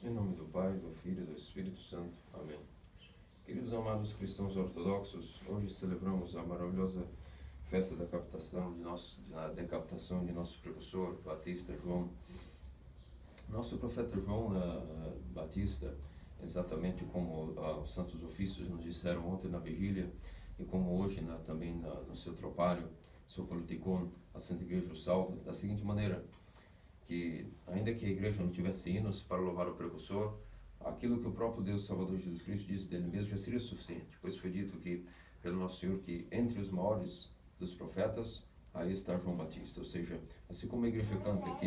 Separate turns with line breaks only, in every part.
Em nome do Pai, do Filho e do Espírito Santo. Amém. Queridos amados cristãos ortodoxos, hoje celebramos a maravilhosa festa da decapitação de nosso precursor, Batista João. Nosso profeta João Batista, exatamente como os santos ofícios nos disseram ontem na vigília, e como hoje também no seu tropário, seu politicon, a Santa Igreja o salva, da seguinte maneira: que ainda que a igreja não tivesse hinos para louvar o precursor, aquilo que o próprio Deus Salvador Jesus Cristo disse dele mesmo já seria suficiente, pois foi dito que pelo nosso Senhor que entre os maiores dos profetas aí está João Batista. Ou seja, assim como a igreja canta aqui,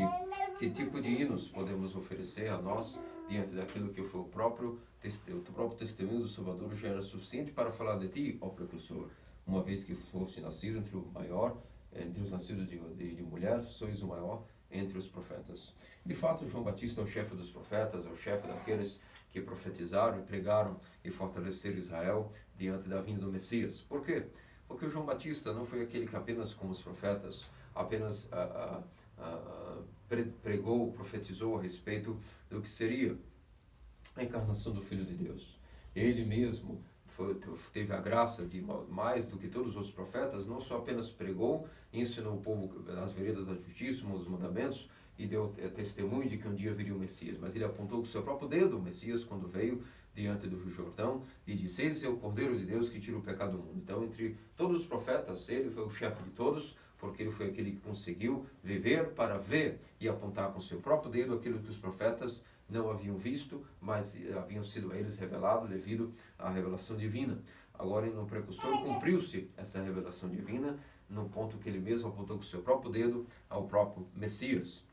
que tipo de hinos podemos oferecer a nós diante daquilo que foi o próprio testemunho do Salvador já era suficiente para falar de ti, ó precursor, uma vez que foste nascido entre o maior, entre os nascidos de mulher, sois o maior entre os profetas. De fato, João Batista é o chefe dos profetas, é o chefe daqueles que profetizaram e pregaram e fortaleceram Israel diante da vinda do Messias. Por quê? Porque o João Batista não foi aquele que apenas, como os profetas, apenas pregou, profetizou a respeito do que seria a encarnação do Filho de Deus. Ele mesmo teve a graça de, mais do que todos os profetas, não só apenas pregou e ensinou o povo as veredas da justiça, os mandamentos, e deu testemunho de que um dia viria o Messias, mas ele apontou com o seu próprio dedo o Messias quando veio diante do Rio Jordão e disse: esse é o Cordeiro de Deus que tira o pecado do mundo. Então, entre todos os profetas, ele foi o chefe de todos, porque ele foi aquele que conseguiu viver para ver e apontar com o seu próprio dedo aquilo que os profetas não haviam visto, mas haviam sido a eles revelado devido à revelação divina. Agora, no precursor, cumpriu-se essa revelação divina, no ponto que ele mesmo apontou com o seu próprio dedo ao próprio Messias.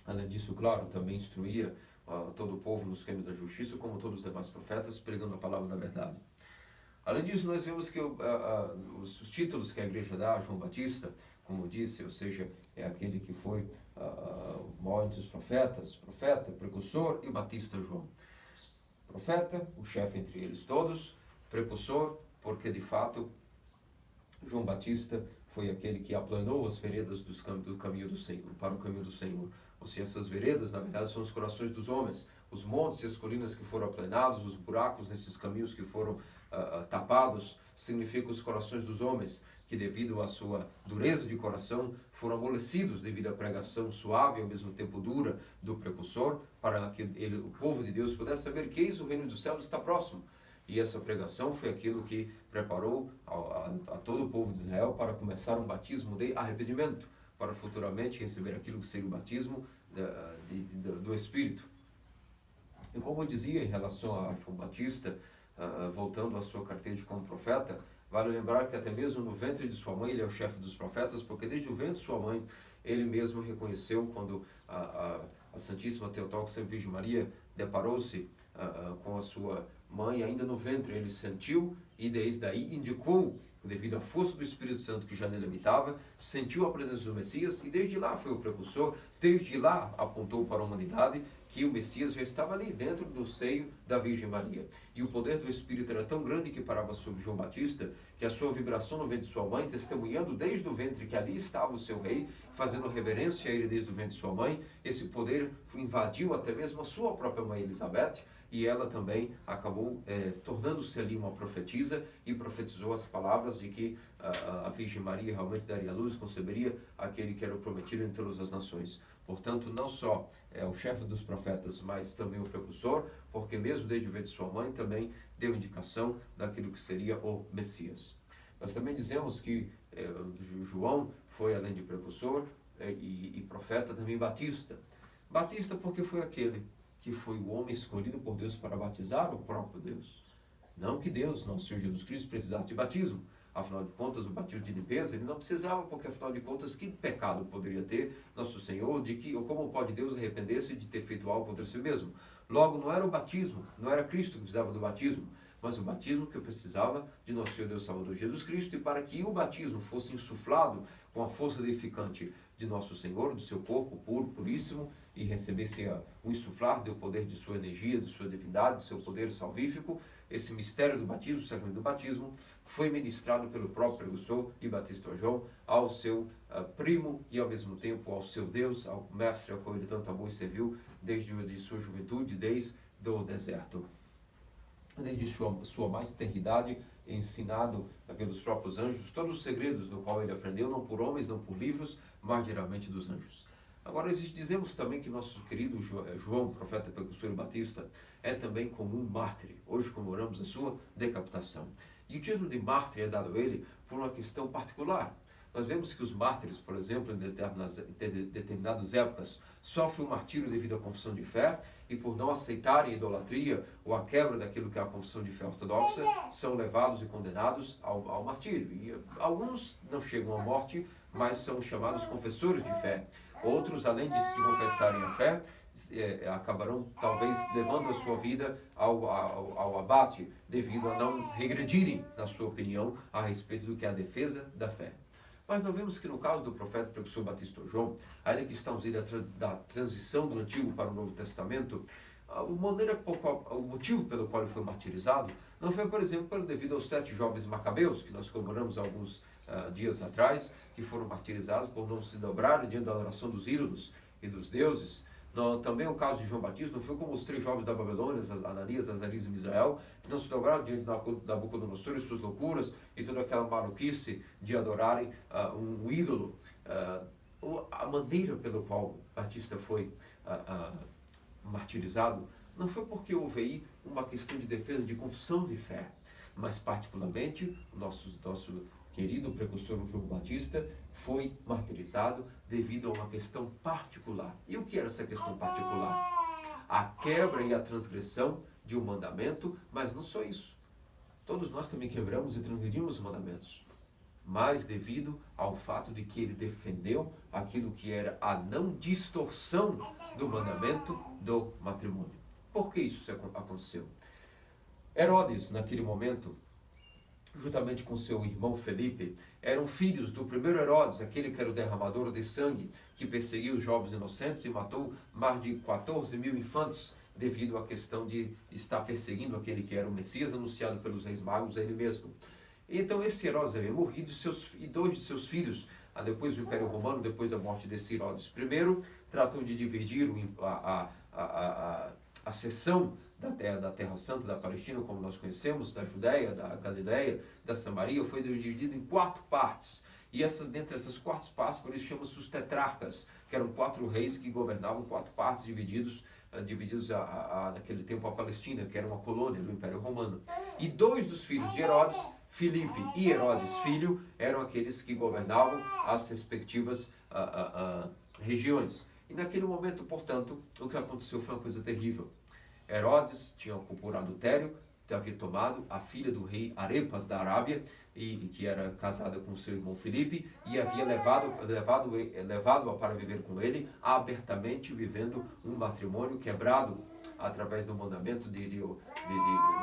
Além disso, claro, também instruía todo o povo nos caminhos da justiça, como todos os demais profetas, pregando a palavra da verdade. Além disso, nós vemos que os títulos que a igreja dá a João Batista, como disse, ou seja, é aquele que foi o maior entre os profetas, profeta, precursor e Batista João. Profeta, o chefe entre eles todos, precursor, porque de fato João Batista foi aquele que aplanou as veredas do caminho do Senhor, para o caminho do Senhor. Ou seja, essas veredas, na verdade, são os corações dos homens. Os montes e as colinas que foram aplanados, os buracos nesses caminhos que foram tapados, significam os corações dos homens, que devido à sua dureza de coração, foram amolecidos devido à pregação suave e ao mesmo tempo dura do precursor, para que o povo de Deus pudesse saber que eis o reino dos céus está próximo. E essa pregação foi aquilo que preparou a todo o povo de Israel para começar um batismo de arrependimento, para futuramente receber aquilo que seria o batismo do Espírito. E como eu dizia em relação a João Batista, voltando à sua característica como profeta, vale lembrar que até mesmo no ventre de sua mãe ele é o chefe dos profetas, porque desde o ventre de sua mãe ele mesmo reconheceu, quando a Santíssima Teotocos Virgem Maria deparou-se com a sua mãe, ainda no ventre ele sentiu e desde daí indicou, devido à força do Espírito Santo que já nele habitava, sentiu a presença do Messias e desde lá foi o precursor, desde lá apontou para a humanidade que o Messias já estava ali dentro do seio da Virgem Maria. E o poder do Espírito era tão grande que parava sobre João Batista, que a sua vibração no ventre de sua mãe, testemunhando desde o ventre que ali estava o seu rei, fazendo reverência a ele desde o ventre de sua mãe, esse poder invadiu até mesmo a sua própria mãe Elizabeth, e ela também acabou tornando-se ali uma profetisa e profetizou as palavras de que a Virgem Maria realmente daria à luz, conceberia aquele que era o prometido em todas as nações. Portanto, não só é o chefe dos profetas, mas também o precursor, porque mesmo desde o ventre de sua mãe também deu indicação daquilo que seria o Messias. Nós também dizemos que João foi, além de precursor e profeta, também Batista. Batista porque foi aquele que foi o homem escolhido por Deus para batizar o próprio Deus. Não que Deus, nosso Senhor Jesus Cristo, precisasse de batismo. Afinal de contas, o batismo de limpeza, ele não precisava, porque afinal de contas, que pecado poderia ter nosso Senhor, ou como pode Deus arrepender-se de ter feito algo contra si mesmo? Logo, não era o batismo, não era Cristo que precisava do batismo, mas o batismo que precisava de nosso Senhor Deus Salvador Jesus Cristo, e para que o batismo fosse insuflado com a força edificante de nosso Senhor, do seu corpo puro, puríssimo, e recebesse o insuflar do poder de sua energia, de sua divindade, de seu poder salvífico, esse mistério do batismo, o sacramento do batismo, foi ministrado pelo próprio precursor e batista João ao seu primo e ao mesmo tempo ao seu Deus, ao mestre ao qual ele tanto amou e serviu desde de sua juventude, desde o deserto. Desde sua mais tenridade, ensinado pelos próprios anjos, todos os segredos do qual ele aprendeu, não por homens, não por livros, mas diretamente dos anjos. Agora, dizemos também que nosso querido João, profeta precursor e batista, é também como um mártir. Hoje comemoramos a sua decapitação. E o título de mártir é dado a ele por uma questão particular. Nós vemos que os mártires, por exemplo, em determinadas épocas, sofrem um martírio devido à confissão de fé e por não aceitarem a idolatria ou a quebra daquilo que é a confissão de fé ortodoxa, são levados e condenados ao martírio. E alguns não chegam à morte, mas são chamados confessores de fé. Outros, além de se confessarem a fé, acabarão talvez levando a sua vida ao abate, devido a não regredirem, na sua opinião, a respeito do que é a defesa da fé. Mas nós vemos que no caso do profeta precursor batista João, ainda que estamos da transição do Antigo para o Novo Testamento, o motivo pelo qual ele foi martirizado não foi, por exemplo, devido aos 7 jovens macabeus, que nós comemoramos alguns dias atrás, que foram martirizados por não se dobrarem diante da adoração dos ídolos e dos deuses. Também o caso de João Batista não foi como os 3 jovens da Babilônia, Ananias, Azarias e Misael, que não se dobraram diante da Nabucodonosor e suas loucuras e toda aquela maluquice de adorarem um ídolo. A maneira pela qual Batista foi martirizado não foi porque houve aí uma questão de defesa de confissão de fé, mas particularmente o nosso querido precursor João Batista foi martirizado devido a uma questão particular. E o que era essa questão particular? A quebra e a transgressão de um mandamento, mas não só isso. Todos nós também quebramos e transgredimos os mandamentos, mas devido ao fato de que ele defendeu aquilo que era a não distorção do mandamento do matrimônio. Por que isso aconteceu? Herodes, naquele momento, juntamente com seu irmão Felipe, eram filhos do primeiro Herodes, aquele que era o derramador de sangue, que perseguiu os jovens inocentes e matou mais de 14 mil infantes, devido à questão de estar perseguindo aquele que era o Messias anunciado pelos reis magos, ele mesmo. Então esse Herodes havia morrido e 2 de seus filhos, depois do Império Romano, depois da morte desse Herodes I, tratou de dividir a seção da Terra Santa, da Palestina, como nós conhecemos, da Judéia, da Galileia, da Samaria, foi dividido em 4 partes. E dentre essas 4 partes, por isso chamam-se os tetrarcas, que eram 4 reis que governavam 4 partes divididos naquele tempo a Palestina, que era uma colônia do Império Romano. E 2 dos filhos de Herodes, Filipe e Herodes filho, eram aqueles que governavam as respectivas regiões. E naquele momento, portanto, o que aconteceu foi uma coisa terrível. Herodes tinha por adultério, havia tomado a filha do rei Arepas da Arábia, que era casada com seu irmão Filipe, e havia levado-a para viver com ele, abertamente vivendo um matrimônio quebrado através do mandamento do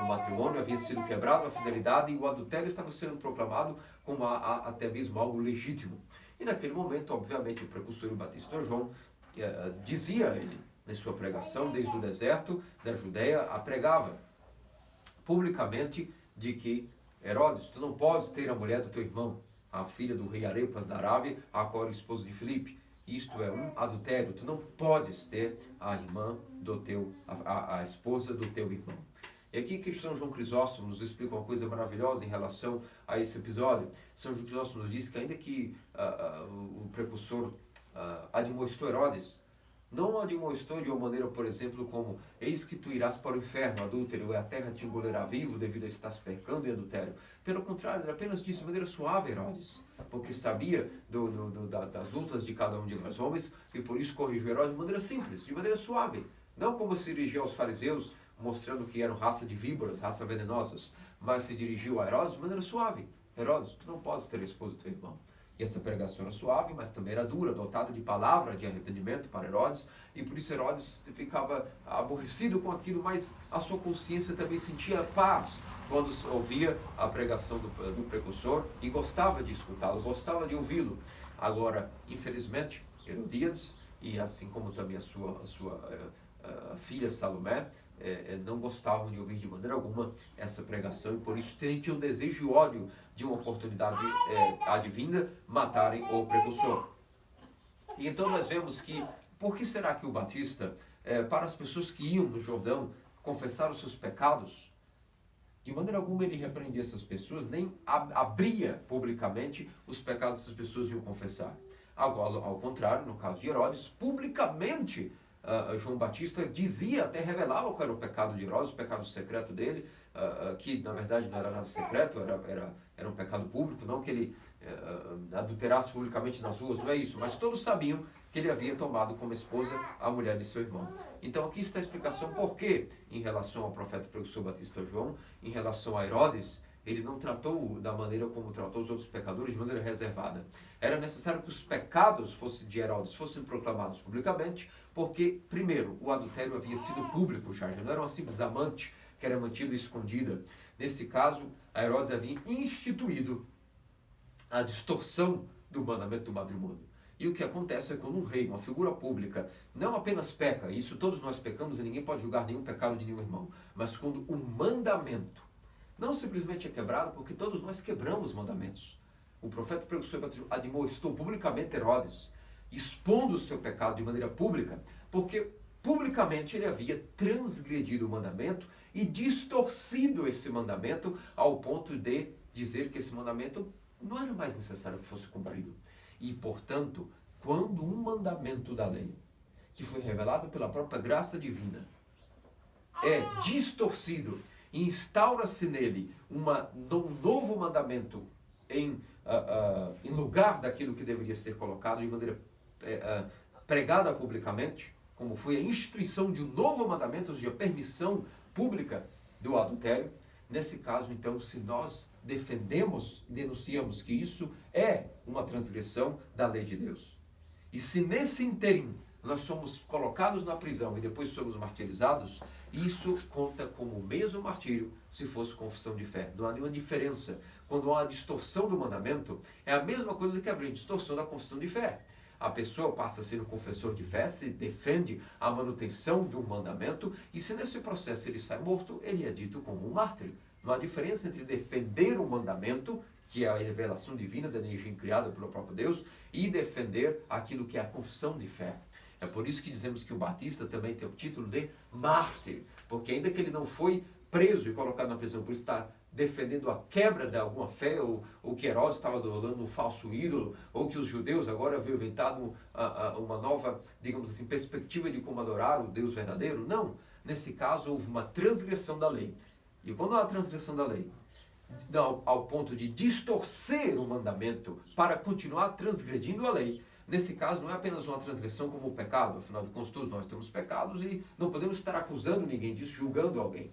matrimônio. Havia sido quebrado a fidelidade e o adultério estava sendo proclamado como até mesmo algo legítimo. E naquele momento, obviamente, o precursor batista João dizia a ele, em sua pregação, desde o deserto da Judéia, pregava publicamente de que Herodes, tu não podes ter a mulher do teu irmão, a filha do rei Arepas da Arábia, a qual era esposa de Filipe. Isto é um adultério. Tu não podes ter a irmã a esposa do teu irmão. E aqui que São João Crisóstomo nos explica uma coisa maravilhosa em relação a esse episódio. São João Crisóstomo nos diz que ainda que o precursor admoestou Herodes, não o admoestou de uma maneira, por exemplo, como: eis que tu irás para o inferno, adúltero, e a terra te engolirá vivo devido a estar se pecando em adultério. Pelo contrário, ele apenas disse de maneira suave, Herodes, porque sabia das lutas de cada um de nós homens, e por isso corrigiu Herodes de maneira simples, de maneira suave. Não como se dirigiu aos fariseus, mostrando que eram raça de víboras, raça venenosas, mas se dirigiu a Herodes de maneira suave. Herodes, tu não podes ter a esposa do teu irmão. E essa pregação era suave, mas também era dura, dotada de palavra de arrependimento para Herodes, e por isso Herodes ficava aborrecido com aquilo, mas a sua consciência também sentia paz quando ouvia a pregação do precursor e gostava de escutá-lo, gostava de ouvi-lo. Agora, infelizmente, Herodíades e assim como também a sua filha Salomé, não gostavam de ouvir de maneira alguma essa pregação, e por isso tinham desejo e ódio de uma oportunidade advinda matarem o precursor. E então nós vemos que, por que será que o Batista, para as pessoas que iam no Jordão confessar os seus pecados, de maneira alguma ele repreendia essas pessoas, nem abria publicamente os pecados que essas pessoas iam confessar. Ao contrário, no caso de Herodes, publicamente João Batista dizia, até revelava qual era o pecado de Herodes, o pecado secreto dele, que na verdade não era nada secreto, era um pecado público, não que ele adulterasse publicamente nas ruas, não é isso, mas todos sabiam que ele havia tomado como esposa a mulher de seu irmão. Então aqui está a explicação por que, em relação ao profeta precursor Batista João, em relação a Herodes, ele não tratou da maneira como tratou os outros pecadores, de maneira reservada. Era necessário que os pecados de Herodes fossem proclamados publicamente, porque, primeiro, o adultério havia sido público já não era uma simples amante que era mantida escondida. Nesse caso, a Herodes havia instituído a distorção do mandamento do matrimônio. E o que acontece é quando um rei, uma figura pública, não apenas peca, isso todos nós pecamos e ninguém pode julgar nenhum pecado de nenhum irmão, mas quando o mandamento não simplesmente é quebrado, porque todos nós quebramos mandamentos. O profeta precursor admoestou publicamente Herodes, expondo o seu pecado de maneira pública, porque publicamente ele havia transgredido o mandamento e distorcido esse mandamento ao ponto de dizer que esse mandamento não era mais necessário que fosse cumprido. E, portanto, quando um mandamento da lei, que foi revelado pela própria graça divina, é distorcido e instaura-se nele um novo mandamento em lugar daquilo que deveria ser colocado de maneira pregada publicamente, como foi a instituição de um novo mandamento, ou seja, a permissão pública do adultério. Nesse caso, então, se nós defendemos e denunciamos que isso é uma transgressão da lei de Deus, e se nesse ínterim nós somos colocados na prisão e depois somos martirizados, isso conta como o mesmo martírio se fosse confissão de fé. Não há nenhuma diferença. Quando há uma distorção do mandamento, é a mesma coisa que abrir a distorção da confissão de fé. A pessoa passa a ser um confessor de fé, se defende a manutenção do mandamento, e se nesse processo ele sai morto, ele é dito como um mártir. Não há diferença entre defender o mandamento, que é a revelação divina da energia criada pelo próprio Deus, e defender aquilo que é a confissão de fé. É por isso que dizemos que o Batista também tem o título de mártir, porque ainda que ele não foi preso e colocado na prisão por estar defendendo a quebra de alguma fé, ou que Herodes estava adorando um falso ídolo, ou que os judeus agora haviam inventado uma nova, digamos assim, perspectiva de como adorar o Deus verdadeiro. Não. Nesse caso, houve uma transgressão da lei. E quando há a transgressão da lei, ao ponto de distorcer o mandamento para continuar transgredindo a lei, nesse caso não é apenas uma transgressão como o pecado, afinal de contas todos nós temos pecados e não podemos estar acusando ninguém disso, julgando alguém.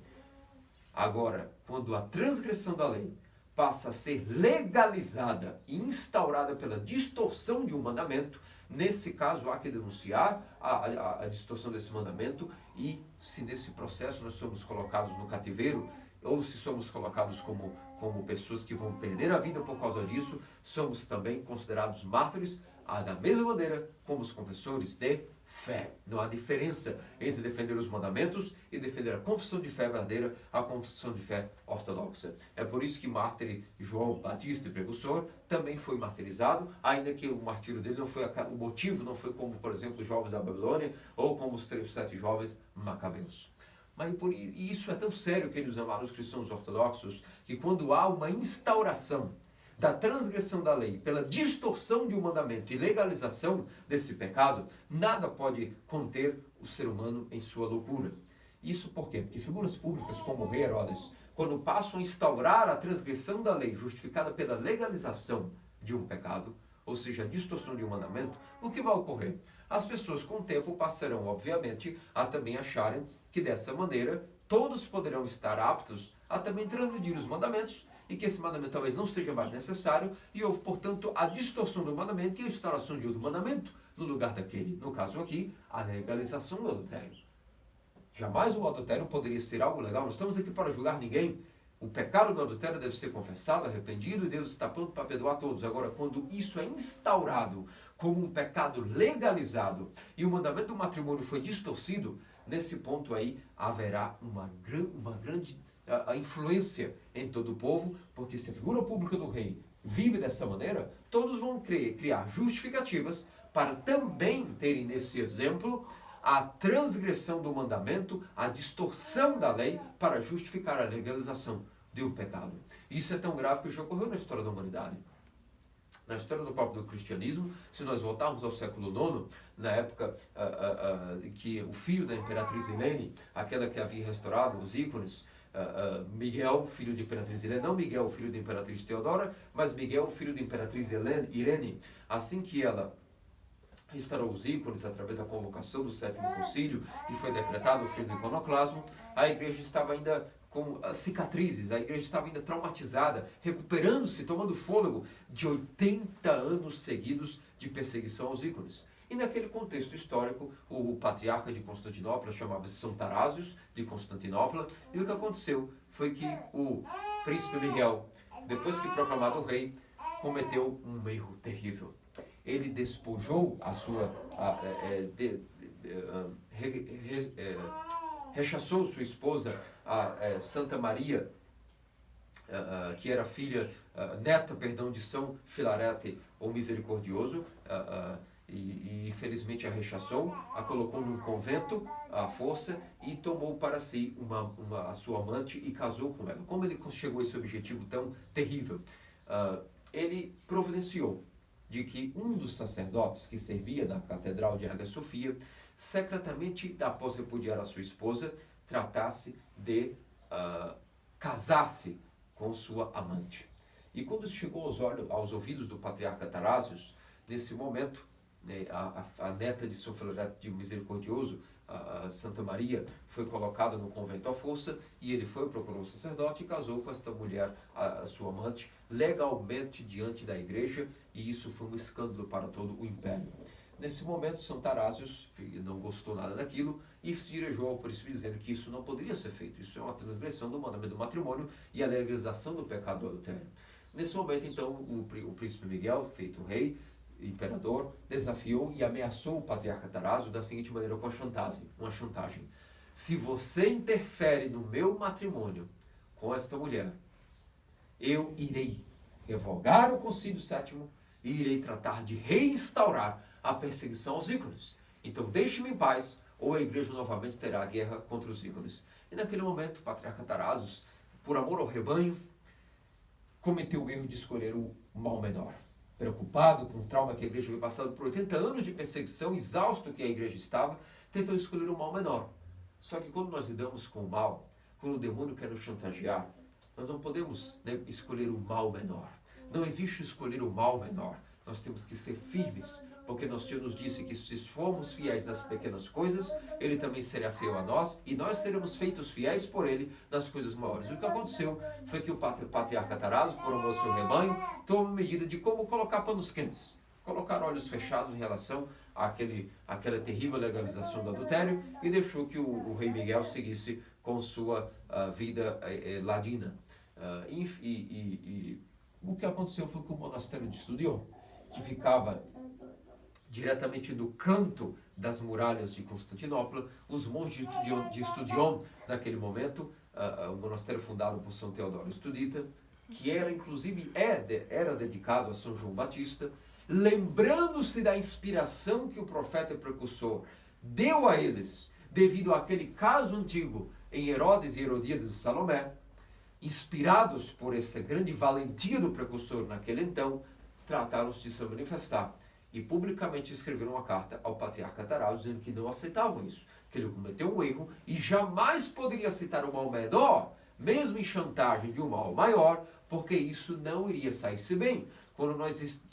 Agora, quando a transgressão da lei passa a ser legalizada e instaurada pela distorção de um mandamento, nesse caso há que denunciar a distorção desse mandamento, e se nesse processo nós somos colocados no cativeiro, ou se somos colocados como pessoas que vão perder a vida por causa disso, somos também considerados mártires, da mesma maneira como os confessores de fé. Não há diferença entre defender os mandamentos e defender a confissão de fé verdadeira, a confissão de fé ortodoxa. É por isso que mártir João Batista, precursor, também foi martirizado, ainda que o martírio dele não foi o motivo, não foi como, por exemplo, os jovens da Babilônia ou como os 7 jovens macabeus. E isso é tão sério, queridos amados cristãos ortodoxos, que quando há uma instauração da transgressão da lei pela distorção de um mandamento e legalização desse pecado, nada pode conter o ser humano em sua loucura. Isso por quê? Porque figuras públicas como o rei Herodes, quando passam a instaurar a transgressão da lei justificada pela legalização de um pecado, ou seja, a distorção de um mandamento, o que vai ocorrer? As pessoas com o tempo passarão, obviamente, a também acharem que dessa maneira todos poderão estar aptos a também transgredir os mandamentos, e que esse mandamento talvez não seja mais necessário, e houve, portanto, a distorção do mandamento e a instauração de outro mandamento no lugar daquele. No caso aqui, a legalização do adultério. Jamais o adultério poderia ser algo legal. Não estamos aqui para julgar ninguém, O pecado do adultério deve ser confessado, arrependido, e Deus está pronto para perdoar todos. Agora, quando isso é instaurado como um pecado legalizado e o mandamento do matrimônio foi distorcido, nesse ponto aí haverá uma grande a influência em todo o povo, porque se a figura pública do rei vive dessa maneira, todos vão criar justificativas para também terem nesse exemplo a transgressão do mandamento, a distorção da lei para justificar a legalização de um pecado. Isso é tão grave que já ocorreu na história da humanidade. Na história do próprio cristianismo, se nós voltarmos ao século IX, na época que o filho da imperatriz Helene, aquela que havia restaurado os ícones, Miguel, filho de imperatriz Helene, não Miguel, filho de imperatriz Teodora, mas Miguel, filho de imperatriz Irene, assim que ela restaurou os ícones através da convocação do sétimo concílio e foi decretado o fim do iconoclasmo, a igreja estava ainda com cicatrizes, a igreja estava ainda traumatizada, recuperando-se, tomando fôlego de 80 anos seguidos de perseguição aos ícones. E naquele contexto histórico, o patriarca de Constantinopla chamava-se São Tarásios de Constantinopla, e o que aconteceu foi que o príncipe Miguel, depois que proclamado rei, cometeu um erro terrível. Ele despojou a sua, rechaçou sua esposa, Santa Maria, que era neta de São Filarete, o Misericordioso, e infelizmente a rechaçou, a colocou num convento à força e tomou para si a sua amante e casou com ela. Como ele chegou a esse objetivo tão terrível? Ele providenciou de que um dos sacerdotes que servia na Catedral de Hagia Sophia, secretamente, após repudiar a sua esposa, tratasse de casar-se com sua amante. E quando chegou aos ouvidos do patriarca Tarásios, nesse momento, a neta de São Filarete Misericordioso, a Santa Maria, foi colocada no convento à força, e ele procurou o sacerdote e casou com esta mulher, a sua amante, legalmente diante da igreja, e isso foi um escândalo para todo o império. Nesse momento, São Tarásios não gostou nada daquilo e se dirigiu ao príncipe dizendo que isso não poderia ser feito. Isso é uma transgressão do mandamento do matrimônio e a legalização do pecado do adultério. Nesse momento, então, o príncipe Miguel, feito rei, imperador, desafiou e ameaçou o patriarca Tarásios da seguinte maneira, com uma chantagem. Se você interfere no meu matrimônio com esta mulher, eu irei revogar o concílio sétimo e irei tratar de reinstaurar a perseguição aos ícones. Então deixe-me em paz, ou a igreja novamente terá guerra contra os ícones. E naquele momento, o patriarca Tarásios, por amor ao rebanho, cometeu o erro de escolher o mal menor. Preocupado com o trauma que a igreja havia passado por 80 anos de perseguição, exausto que a igreja estava, tentou escolher o mal menor. Só que quando nós lidamos com o mal, quando o demônio quer nos chantagear, nós não podemos escolher o mal menor. Não existe escolher o mal menor. Nós temos que ser firmes, porque nosso Senhor nos disse que se formos fiéis nas pequenas coisas, Ele também será fiel a nós, e nós seremos feitos fiéis por Ele nas coisas maiores. O que aconteceu foi que o patriarca Tarásios, por amor ao seu rebanho, tomou medida de como colocar panos quentes, colocar olhos fechados em relação àquela terrível legalização do adultério, e deixou que o rei Miguel seguisse com sua vida ladina. O que aconteceu foi que o monastério de Estudion, que ficava diretamente no canto das muralhas de Constantinopla, os monges de Estudion, naquele momento, o monastério fundado por São Teodoro Estudita, que era inclusive era dedicado a São João Batista, lembrando-se da inspiração que o profeta e precursor deu a eles, devido àquele caso antigo em Herodes e Herodíades de Salomé, inspirados por essa grande valentia do precursor naquele então, trataram-se de se manifestar e publicamente escreveram uma carta ao patriarca Tarásios dizendo que não aceitavam isso, que ele cometeu um erro e jamais poderia aceitar o mal menor, mesmo em chantagem de um mal maior, porque isso não iria sair-se bem. Quando nós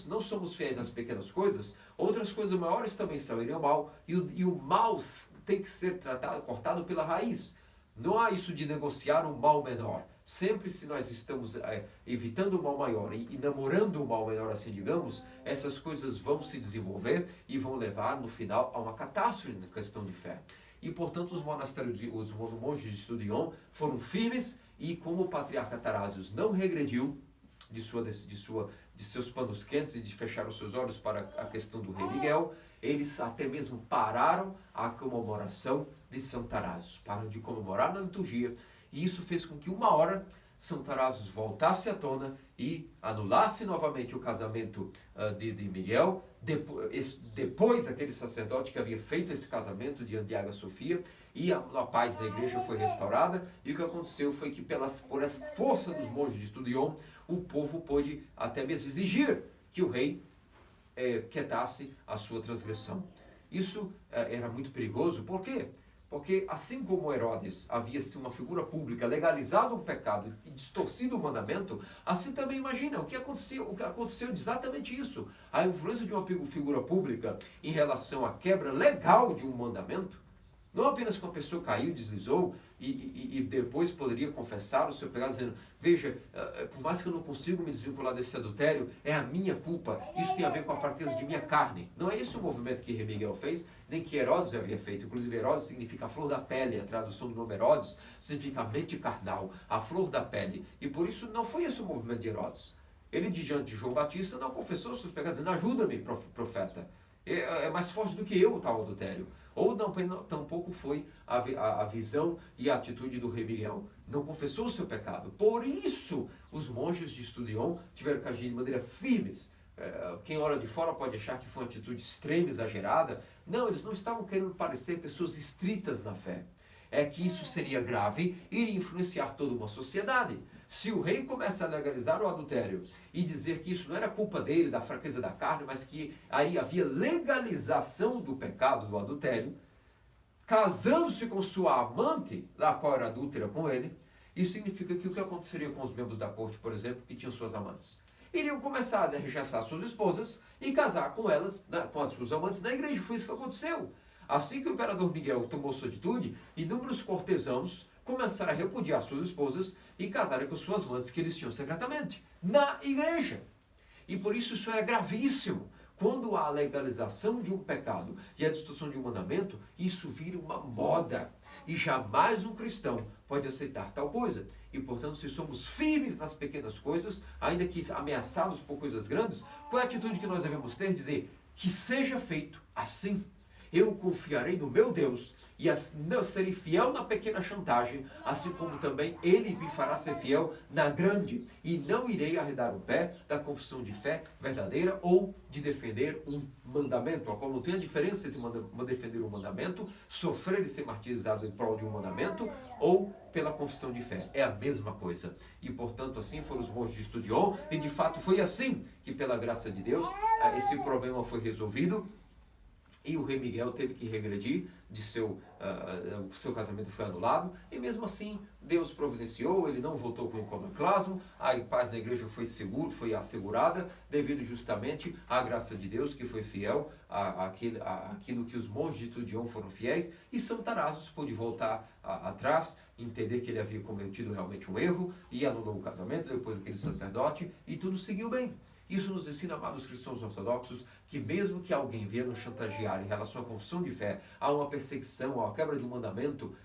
não somos fiéis nas pequenas coisas, outras coisas maiores também sairiam mal, e o mal tem que ser cortado pela raiz. Não há isso de negociar um mal menor. Sempre se nós estamos evitando o mal maior e namorando o mal menor, assim digamos, essas coisas vão se desenvolver e vão levar no final a uma catástrofe na questão de fé. e, portanto, os monges de Estudion foram firmes, e como o patriarca Tarásios não regrediu de seus panos quentes e de fechar os seus olhos para a questão do rei Miguel, eles até mesmo pararam a comemoração de São Tarásios, pararam de comemorar na liturgia, e isso fez com que uma hora São Tarásios voltasse à tona e anulasse novamente o casamento de Miguel, depois aquele sacerdote que havia feito esse casamento diante de Hagia Sofia, e a paz da igreja foi restaurada, e o que aconteceu foi que por a força dos monges de Estudion, o povo pôde até mesmo exigir que o rei quietasse a sua transgressão. Isso era muito perigoso. Por quê? Porque assim como Herodes havia sido uma figura pública, legalizado um pecado e distorcido o mandamento, assim também imagina o que aconteceu exatamente isso. A influência de uma figura pública em relação à quebra legal de um mandamento, não apenas que uma pessoa caiu, deslizou e depois poderia confessar o seu pecado, dizendo, veja, por mais que eu não consiga me desvincular desse adultério, é a minha culpa, isso tem a ver com a fraqueza de minha carne. Não é esse o movimento que Miguel fez, nem que Herodes havia feito. Inclusive Herodes significa a flor da pele, a tradução do nome Herodes significa mente carnal, a flor da pele. E por isso não foi esse o movimento de Herodes. Ele, diante de João Batista, não confessou os seus pecados, dizendo, ajuda-me, profeta. É mais forte do que eu o tal adultério. Ou tampouco foi a visão e a atitude do rei Miguel. Não confessou o seu pecado. Por isso, os monges de Estudion tiveram que agir de maneira firmes. Quem olha de fora pode achar que foi uma atitude extrema, exagerada. Não, eles não estavam querendo parecer pessoas estritas na fé. É que isso seria grave e iria influenciar toda uma sociedade. Se o rei começa a legalizar o adultério e dizer que isso não era culpa dele, da fraqueza da carne, mas que aí havia legalização do pecado, do adultério, casando-se com sua amante, a qual era adúltera com ele, isso significa que o que aconteceria com os membros da corte, por exemplo, que tinham suas amantes? Iriam começar a rechaçar suas esposas e casar com elas, com as suas amantes na igreja. Foi isso que aconteceu. Assim que o imperador Miguel tomou sua atitude, inúmeros cortesãos começaram a repudiar suas esposas e casarem com suas amantes que eles tinham secretamente na igreja. E por isso era gravíssimo. Quando há a legalização de um pecado e a distorção de um mandamento, isso vira uma moda. E jamais um cristão pode aceitar tal coisa. E, portanto, se somos firmes nas pequenas coisas, ainda que ameaçados por coisas grandes, qual é a atitude que nós devemos ter? Dizer, que seja feito assim. Eu confiarei no meu Deus e serei fiel na pequena chantagem, assim como também Ele me fará ser fiel na grande. E não irei arredar o pé da confissão de fé verdadeira ou de defender um mandamento. A qual não tem a diferença entre defender um mandamento, sofrer e ser martirizado em prol de um mandamento, ou pela confissão de fé. É a mesma coisa. E, portanto, assim foram os monges de Estudion, e de fato foi assim que, pela graça de Deus, esse problema foi resolvido. E o rei Miguel teve que regredir, o seu casamento foi anulado, e mesmo assim Deus providenciou, ele não voltou com o iconoclasmo, a paz na igreja foi assegurada, devido justamente à graça de Deus, que foi fiel àquilo que os monges de Estudion foram fiéis, e São Tarásios pôde voltar atrás, entender que ele havia cometido realmente um erro, e anulou o casamento, depois aquele sacerdote, e tudo seguiu bem. Isso nos ensina, amados cristãos ortodoxos, que mesmo que alguém venha nos chantagear em relação à confissão de fé, a uma perseguição, a quebra de um mandamento,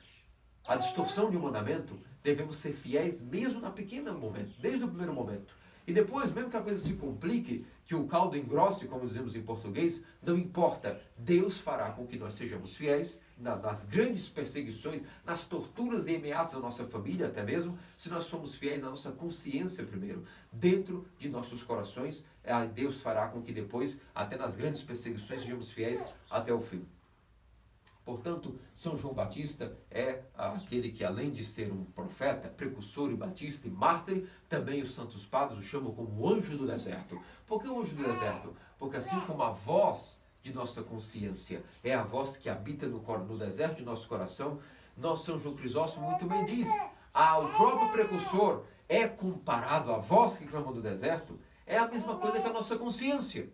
a distorção de um mandamento, devemos ser fiéis mesmo na pequena momento, desde o primeiro momento. E depois, mesmo que a coisa se complique, que o caldo engrosse, como dizemos em português, não importa. Deus fará com que nós sejamos fiéis nas grandes perseguições, nas torturas e ameaças da nossa família, até mesmo, se nós somos fiéis na nossa consciência primeiro, dentro de nossos corações, Deus fará com que depois, até nas grandes perseguições, sejamos fiéis até o fim. Portanto, São João Batista é aquele que, além de ser um profeta, precursor e batista e mártir, também os santos padres o chamam como o anjo do deserto. Por que o anjo do deserto? Porque assim como a voz de nossa consciência é a voz que habita no deserto de nosso coração, São João Crisóstomo muito bem diz, o próprio precursor é comparado à voz que clama do deserto, é a mesma coisa que a nossa consciência.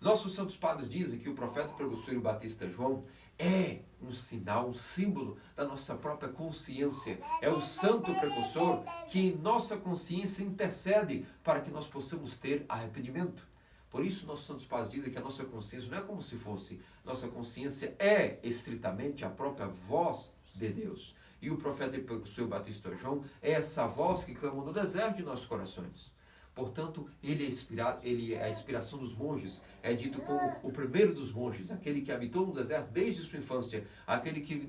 Nossos santos padres dizem que o profeta, precursor e batista João é um sinal, um símbolo da nossa própria consciência. É o santo precursor que em nossa consciência intercede para que nós possamos ter arrependimento. Por isso, nossos santos pais dizem que a nossa consciência não é como se fosse. Nossa consciência é estritamente a própria voz de Deus. E o profeta e precursor Batista João é essa voz que clamou no deserto de nossos corações. Portanto, ele é a inspiração dos monges. É dito como o primeiro dos monges, aquele que habitou no deserto desde sua infância, aquele que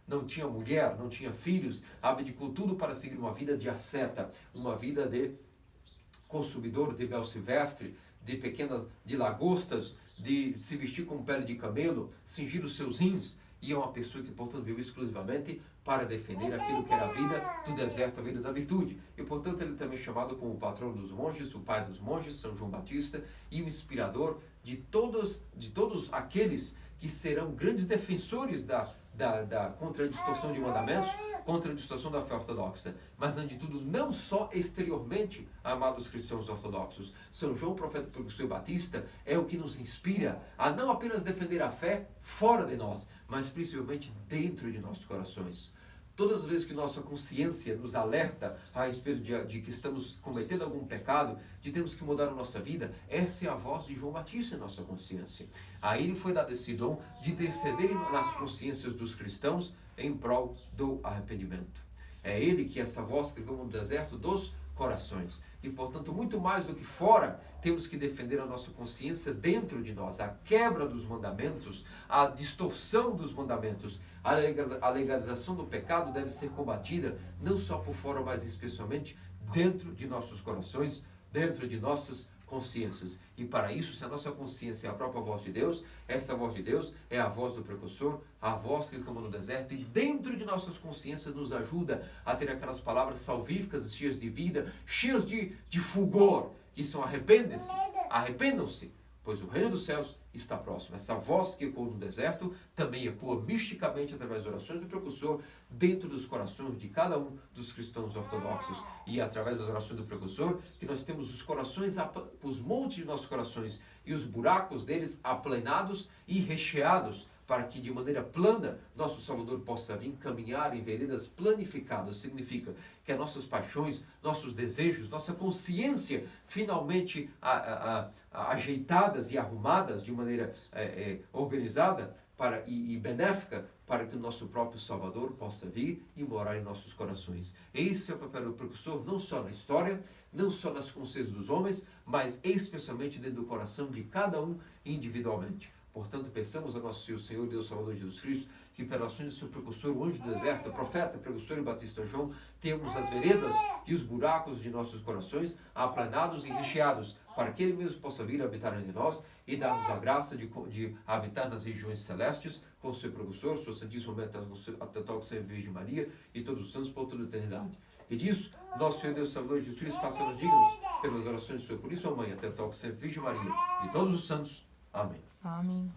não tinha mulher, não tinha filhos, abdicou tudo para seguir uma vida de asceta, uma vida de consumidor de mel silvestre, de lagostas, de se vestir com pele de camelo, cingir os seus rins, e é uma pessoa que, portanto, viveu exclusivamente para defender aquilo que era a vida do deserto, a vida da virtude. E, portanto, ele também é chamado como o patrão dos monges, o pai dos monges, São João Batista, e o inspirador de todos aqueles que serão grandes defensores contra a distorção de mandamentos, contra a distorção da fé ortodoxa. Mas, antes de tudo, não só exteriormente, amados cristãos ortodoxos. São João, profeta precursor Batista, é o que nos inspira a não apenas defender a fé fora de nós, mas principalmente dentro de nossos corações. Todas as vezes que nossa consciência nos alerta a respeito de que estamos cometendo algum pecado, de termos que mudar a nossa vida, essa é a voz de João Batista em nossa consciência. A ele foi dado esse dom de interceder nas consciências dos cristãos em prol do arrependimento. É ele que é essa voz que clama no deserto dos corações. E, portanto, muito mais do que fora, temos que defender a nossa consciência dentro de nós. A quebra dos mandamentos, a distorção dos mandamentos, a legalização do pecado deve ser combatida não só por fora, mas especialmente dentro de nossos corações, dentro de nossas consciências. E para isso, se a nossa consciência é a própria voz de Deus, essa voz de Deus é a voz do precursor, a voz que clama no deserto, e dentro de nossas consciências nos ajuda a ter aquelas palavras salvíficas, cheias de vida, cheias de fulgor, que são arrependam-se, pois o reino dos céus está próximo. Essa voz que ecoa no deserto também ecoa misticamente através das orações do precursor dentro dos corações de cada um dos cristãos ortodoxos. E através das orações do precursor que nós temos os corações, os montes de nossos corações e os buracos deles aplanados e recheados, para que de maneira plana nosso Salvador possa vir caminhar em veredas planificadas. Significa que as nossas paixões, nossos desejos, nossa consciência finalmente ajeitadas e arrumadas de maneira organizada e benéfica, para que o nosso próprio Salvador possa vir e morar em nossos corações. Esse é o papel do precursor, não só na história, não só nas consciências dos homens, mas especialmente dentro do coração de cada um individualmente. Portanto, peçamos a nosso Senhor Deus Salvador Jesus Cristo, que pelas ações do seu precursor, o anjo do deserto, o profeta, precursor e Batista João, temos as veredas e os buracos de nossos corações aplanados e recheados, para que Ele mesmo possa vir habitar entre nós e dar-nos a graça de habitar nas regiões celestes com o seu precursor, sua Santíssima Mãe, até toque sempre Virgem Maria e todos os santos por toda a eternidade. E disso, nosso Senhor Deus Salvador Jesus Cristo, faça-nos dignos pelas orações de sua Puríssima Mãe, até toque sempre Virgem Maria e todos os santos. Amém.
Amém.